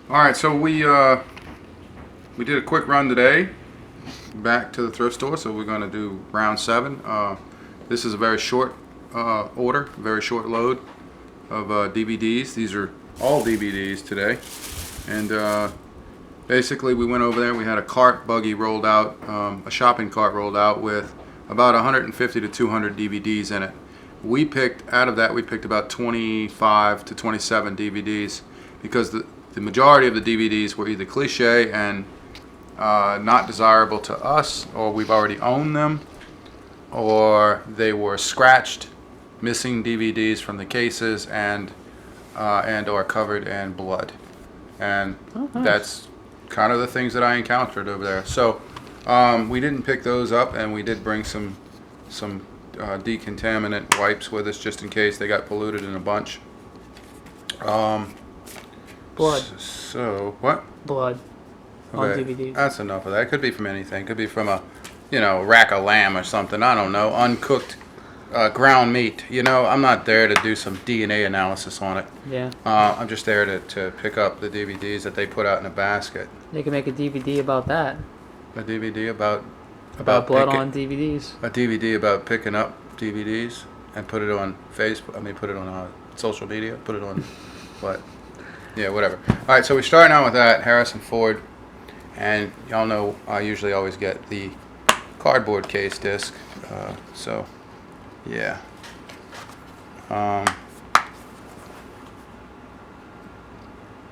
All right, so we did a quick run today back to the thrift store, so we're going to do round 7. This is a very short order, very short load of DVDs. These are all DVDs today, and basically we went over there. We had a cart buggy rolled out, a shopping cart rolled out with about 150 to 200 DVDs in it. We picked out of that. We picked about 25 to 27 DVDs because the majority of the DVDs were either cliche and not desirable to us, or we've already owned them, or they were scratched, missing DVDs from the cases, and or covered in blood. And nice. That's kind of the things that I encountered over there. So we didn't pick those up, and we did bring some decontaminant wipes with us just in case they got polluted in a bunch. Blood. So what? Blood on Okay, DVDs. that's enough of that. It could be from anything. It could be from a, rack of lamb or something. I don't know. Uncooked ground meat. I'm not there to do some DNA analysis on it. Yeah. I'm just there to pick up the DVDs that they put out in a basket. They can make a DVD about that. A DVD about Blood on DVDs. A DVD about picking up DVDs and put it on Facebook. I mean, put it on social media. Put it on what? Yeah, whatever. All right, so we're starting out with that, Harrison Ford. And y'all know I usually always get the cardboard case disc. So, yeah.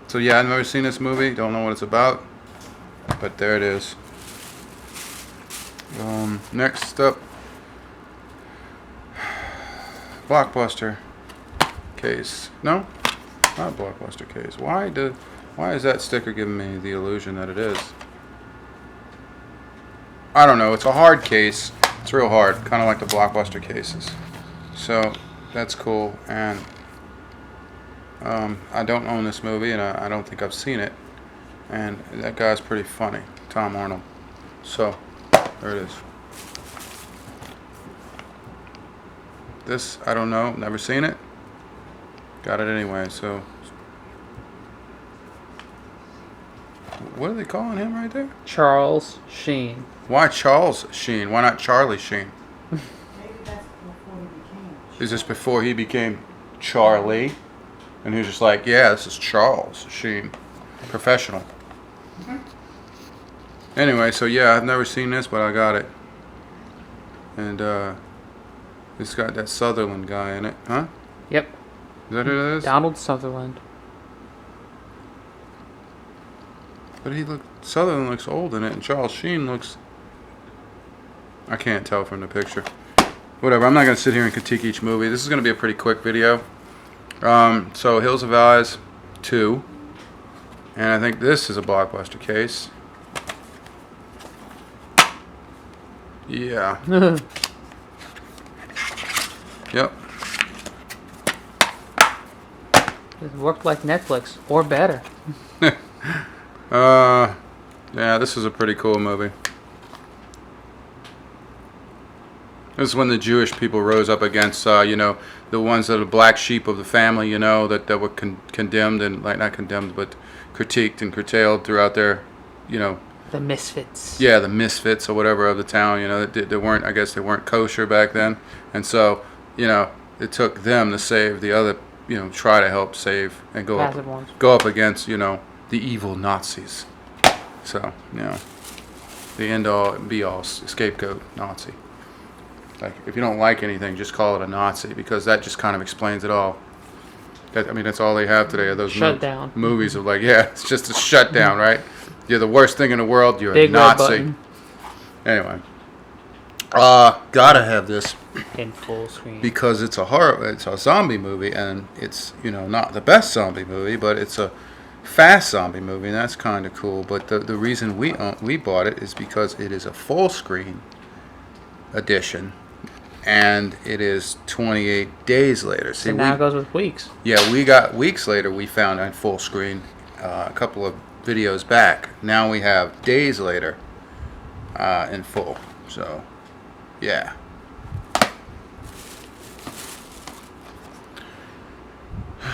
So, yeah, I've never seen this movie. Don't know what it's about. But there it is. Next up, Blockbuster case. No? Not Blockbuster case. Why is that sticker giving me the illusion that it is? I don't know. It's a hard case. It's real hard, kind of like the Blockbuster cases. So that's cool. And I don't own this movie, and I don't think I've seen it. And that guy's pretty funny, Tom Arnold. So there it is. This I don't know. Never seen it. Got it anyway, so. What are they calling him right there? Charles Sheen. Why Charles Sheen? Why not Charlie Sheen? Maybe that's before he became. Is this before he became Charlie? And he was just like, yeah, this is Charles Sheen. Professional. Anyway, so yeah, I've never seen this, but I got it. And it's got that Sutherland guy in it, huh? Yep. Is that who it is? Donald Sutherland. But Sutherland looks old in it, and Charles Sheen looks, I can't tell from the picture. Whatever, I'm not going to sit here and critique each movie. This is going to be a pretty quick video. So Hills of Eyes 2. And I think this is a Blockbuster case. Yeah. Yep. It worked like Netflix, or better. Yeah, this is a pretty cool movie. This is when the Jewish people rose up against, the ones that are the black sheep of the family, that were condemned and, like, not condemned, but critiqued and curtailed throughout their, The Misfits. Yeah, the misfits or whatever of the town, they weren't, I guess they weren't kosher back then. And so, it took them to save the other, try to help save and go up against, the evil Nazis. So, the end all be all scapegoat Nazi. Like, if you don't like anything, just call it a Nazi, because that just kind of explains it all. That's all they have today are those movies of, like, yeah, it's just a shutdown, right? You're the worst thing in the world. You're a Nazi. Anyway, gotta have this in full screen because it's a zombie movie, and it's not the best zombie movie, but it's a fast zombie movie, and that's kind of cool. But the reason we bought it is because it is a full screen edition, and it is 28 days later. See, so now it goes with weeks. Yeah, we got weeks later. We found on full screen a couple of videos back. Now we have days later in full. So, yeah.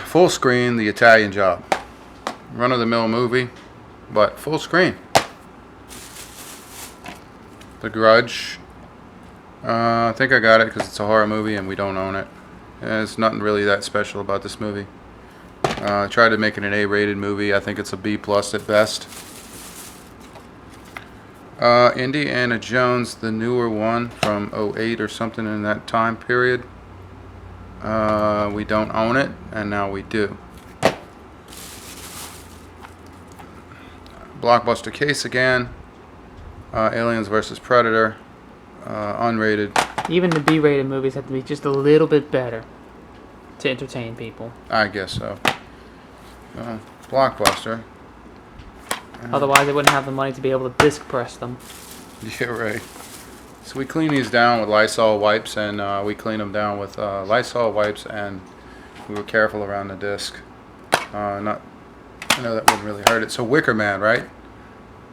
Full screen, The Italian Job. run-of-the-mill movie, but full screen. The Grudge. I think I got it because it's a horror movie and we don't own it. There's nothing really that special about this movie. I tried to make it an A-rated movie. I think it's a B+ at best. Indiana Jones, the newer one from '08 or something in that time period. We don't own it, and now we do. Blockbuster case again. Aliens vs. Predator. Unrated. Even the B-rated movies have to be just a little bit better to entertain people. I guess so. Blockbuster. Otherwise, they wouldn't have the money to be able to disc press them. Yeah, right. So we clean these down with Lysol wipes, and we clean them down with Lysol wipes, and we were careful around the disc. I know that wouldn't really hurt it. So Wicker Man, right?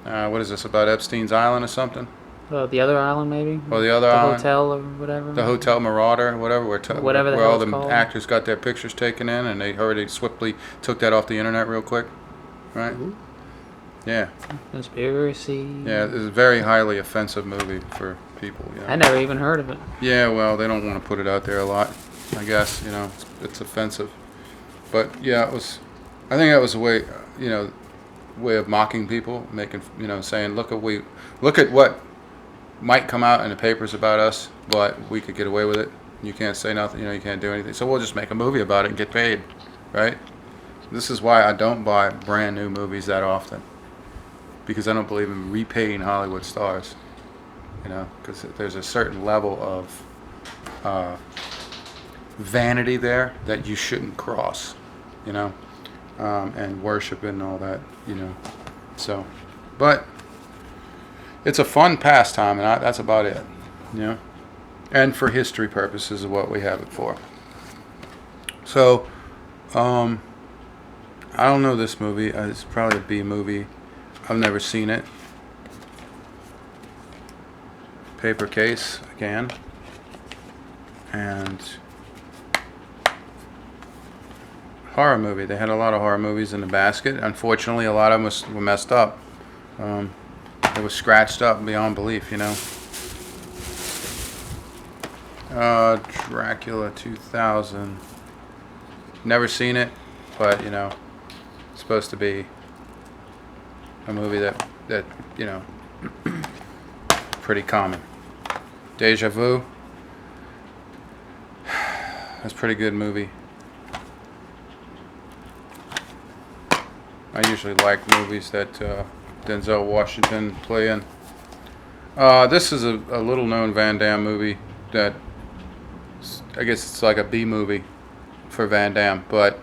What is this, about Epstein's Island or something? The other island, maybe? Or the other the island? hotel or whatever? The Hotel Marauder, whatever. Whatever the where hell all it's the called. actors got their pictures taken in, and they already swiftly took that off the internet real quick. Right? Ooh. Yeah. Conspiracy. Yeah, it's a very highly offensive movie for people. You know? I never even heard of it. Yeah, well, they don't want to put it out there a lot, I guess. You know, it's offensive. But yeah, it was. I think that was a way, way of mocking people, making, saying, look at what might come out in the papers about us, but we could get away with it. You can't say nothing. You can't do anything. So we'll just make a movie about it and get paid, right? This is why I don't buy brand new movies that often, because I don't believe in repaying Hollywood stars. Because there's a certain level of vanity there that you shouldn't cross, and worship and all that, So, but it's a fun pastime, and that's about it, And for history purposes is what we have it for. So, I don't know this movie. It's probably a B movie. I've never seen it. Paper case again, and horror movie. They had a lot of horror movies in the basket. Unfortunately, a lot of them were messed up. It was scratched up beyond belief, Dracula 2000. Never seen it, but it's supposed to be a movie that pretty common. Deja Vu. That's a pretty good movie. I usually like movies that Denzel Washington play in. This is a little known Van Damme movie that I guess it's like a B movie for Van Damme, but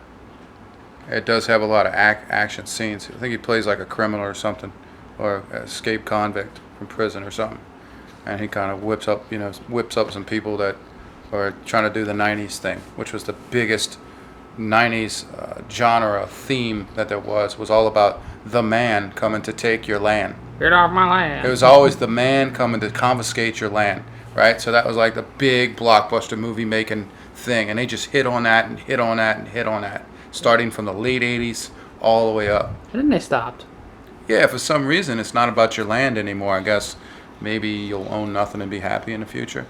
it does have a lot of action scenes. I think he plays like a criminal or something, or an escaped convict from prison or something. And he kind of whips up some people that are trying to do the 90s thing, which was the biggest 90s genre theme that there was all about the man coming to take your land. Get off my land. It was always the man coming to confiscate your land, right? So that was like the big blockbuster movie making thing, and they just hit on that and hit on that and hit on that, starting from the late 80s all the way up. And then they stopped. Yeah, for some reason it's not about your land anymore. I guess maybe you'll own nothing and be happy in the future.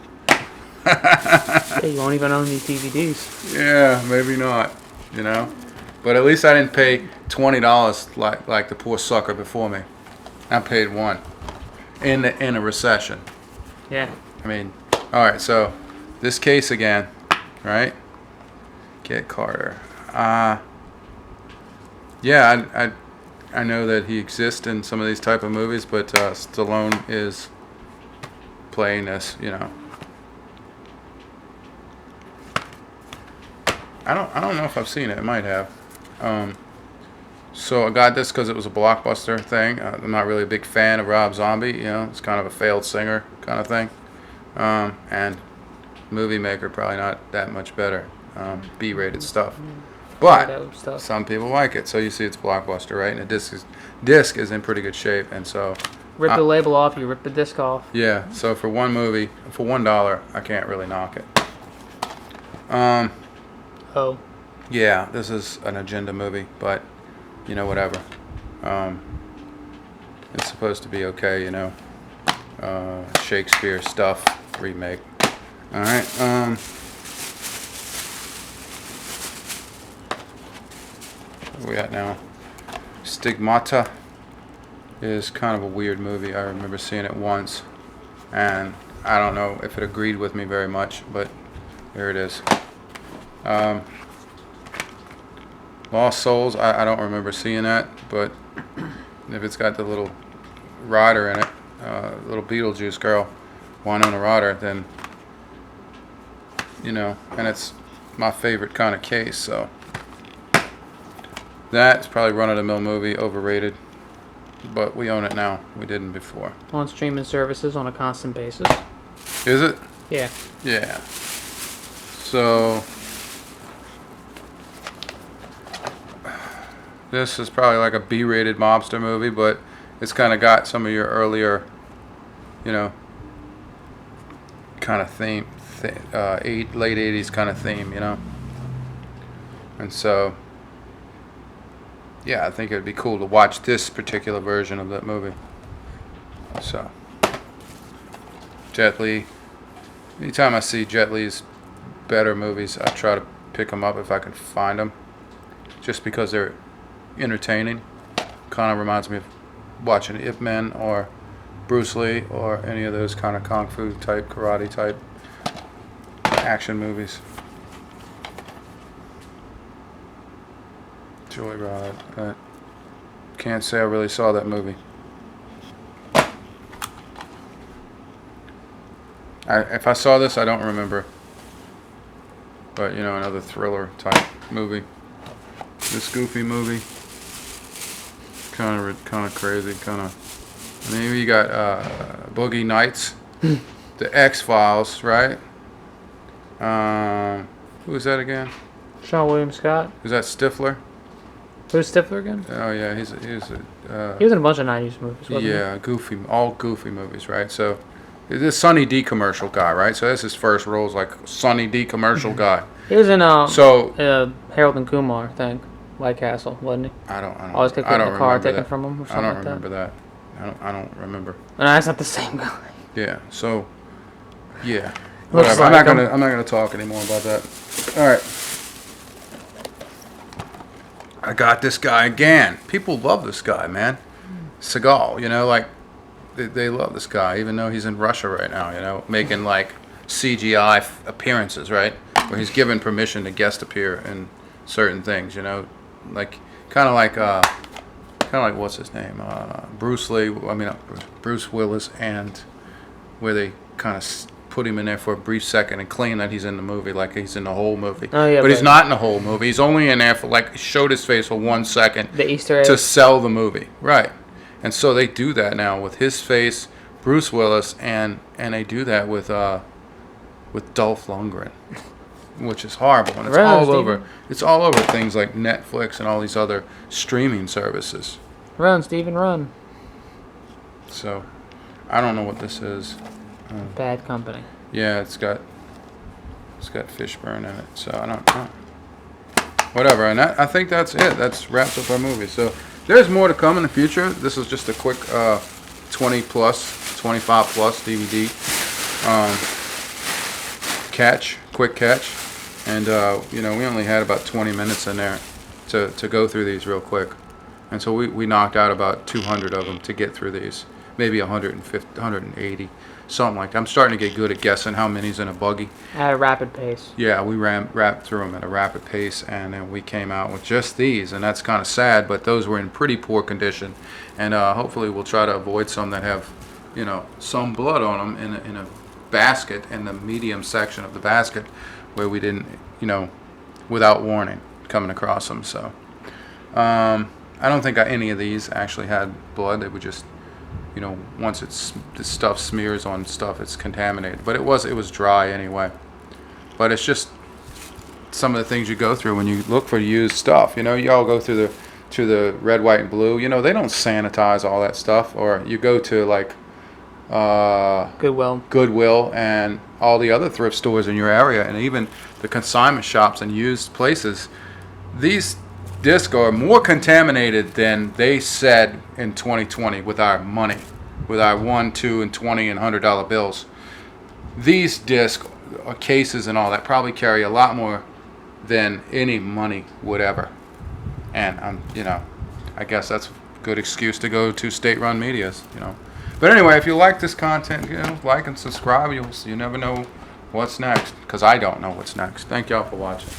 Yeah, you won't even own these DVDs. Yeah, maybe not, But at least I didn't pay $20 like the poor sucker before me. I paid $1 in a recession. Yeah. I mean, all right. So this case again, right? Get Carter. Yeah, I know that he exists in some of these type of movies, but Stallone is playing this, I don't know if I've seen it. I might have. So I got this because it was a Blockbuster thing. I'm not really a big fan of Rob Zombie. It's kind of a failed singer kind of thing. And movie maker, probably not that much better. B-rated stuff. But some people like it. So you see it's Blockbuster, right? And the disc is in pretty good shape. And so Rip the label off, you rip the disc off. yeah, so for one movie, for $1, I can't really knock it. Oh. Yeah, this is an agenda movie, but you know, whatever. It's supposed to be okay, you know. Shakespeare stuff remake. All right. Where are we at now? Stigmata is kind of a weird movie. I remember seeing it once, and I don't know if it agreed with me very much, but there it is. Lost Souls, I don't remember seeing that, but if it's got the little rider in it, little Beetlejuice girl, Winona Ryder, then, you know, and it's my favorite kind of case, so that's probably run-of-the-mill movie, overrated, but we own it now. We didn't before. On streaming services on a constant basis. Is it? Yeah. Yeah. So this is probably like a B-rated mobster movie, but it's kind of got some of your earlier, you know, kind of theme, late 80s kind of theme, you know. And so, yeah, I think it'd be cool to watch this particular version of that movie. So, Jet Li. Anytime I see Jet Li's better movies, I try to pick them up if I can find them, just because they're entertaining. Kind of reminds me of watching Ip Man or Bruce Lee or any of those kind of kung fu type, karate type action movies. Joyride. I can't say I really saw that movie. If I saw this, I don't remember. But, you know, another thriller type movie. This goofy movie. Kind of crazy. Kind of. Maybe you got Boogie Nights. The X-Files, right? Who is that again? Sean William Scott. Is that Stifler? Who's Stifler again? Oh yeah, he was in a bunch of 90s movies, wasn't yeah, goofy, all goofy movies, right? So, this Sunny D commercial guy, right? So that's his first role, is like Sunny D commercial guy. he? He was in So Harold and Kumar, I think, White Castle, wasn't he? I don't Always get in the car taken that. from him or I something don't like remember that. I don't remember. No, that's not the same guy. Yeah. So, yeah. Looks Whatever. like him. I'm not gonna talk anymore about that. All right. I got this guy again. People love this guy, man. Seagal, you know, like they love this guy, even though he's in Russia right now, you know, making like CGI appearances, right? Where he's given permission to guest appear in certain things, you know, like kind of like what's his name, Bruce Lee. I mean, Bruce Willis, and where they kind of put him in there for a brief second and claim that he's in the movie, like he's in the whole movie. Oh, yeah, but he's not in the whole movie. He's only in there for like showed his face for 1 second. The Easter egg. To sell the movie, right? And so they do that now with his face, Bruce Willis, and they do that with Dolph Lundgren, which is horrible, and it's all over. It's all over things like Netflix and all these other streaming services. Run, Steven, run. So, I don't know what this is. Bad Company. Yeah, it's got Fishburne in it, so I don't know. Whatever, and I think that's it. That's wraps up our movie. So there's more to come in the future. This is just a quick 25 plus DVD quick catch, and you know, we only had about 20 minutes in there to go through these real quick, and so we knocked out about 200 of them to get through these, maybe 150, 180. Something like that. I'm starting to get good at guessing how many's in a buggy. At a rapid pace. Yeah, we rapped through them at a rapid pace, and then we came out with just these, and that's kind of sad, but those were in pretty poor condition, and hopefully we'll try to avoid some that have, you know, some blood on them in a basket, in the medium section of the basket, where we didn't, you know, without warning, coming across them. So I don't think any of these actually had blood. They were just, you know, once the stuff smears on stuff, it's contaminated. But it was dry anyway. But it's just some of the things you go through when you look for used stuff. You know, you all go through the red, white, and blue. You know, they don't sanitize all that stuff. Or you go to like Goodwill and all the other thrift stores in your area, and even the consignment shops and used places. These discs are more contaminated than they said in 2020 with our money, with our 1, 2, and 20 and $100 bills. These disc cases and all that probably carry a lot more than any money would ever. And I guess that's a good excuse to go to state-run medias. But anyway, if you like this content, like and subscribe. You never know what's next, because I don't know what's next. Thank y'all for watching.